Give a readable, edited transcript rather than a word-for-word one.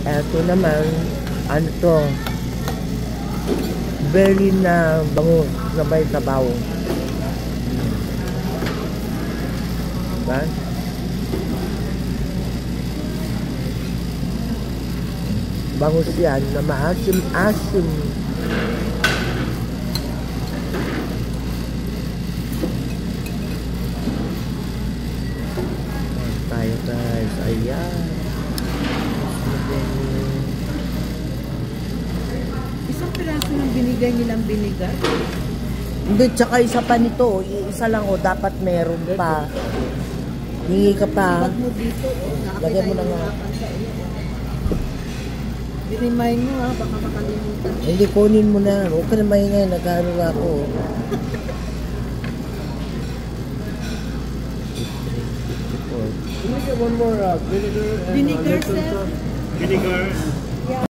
Eto naman, ano to? Very na bangus na may sabaw. Diba? Bangus yan na maasim-asim. Tayo guys, ayan. Isang piraso ng binigay nilang binigar. Hindi, tsaka isa pa nito. Isa lang o, dapat meron pa. Hingi ka pa. Lagyan mo na nga. Remind mo ha, baka makalimutan. Hindi, kunin mo na. Huwag ka na mahingay, nag-ano na ako. Can we get one more vinegar? Vinegar, sir? Vinegar.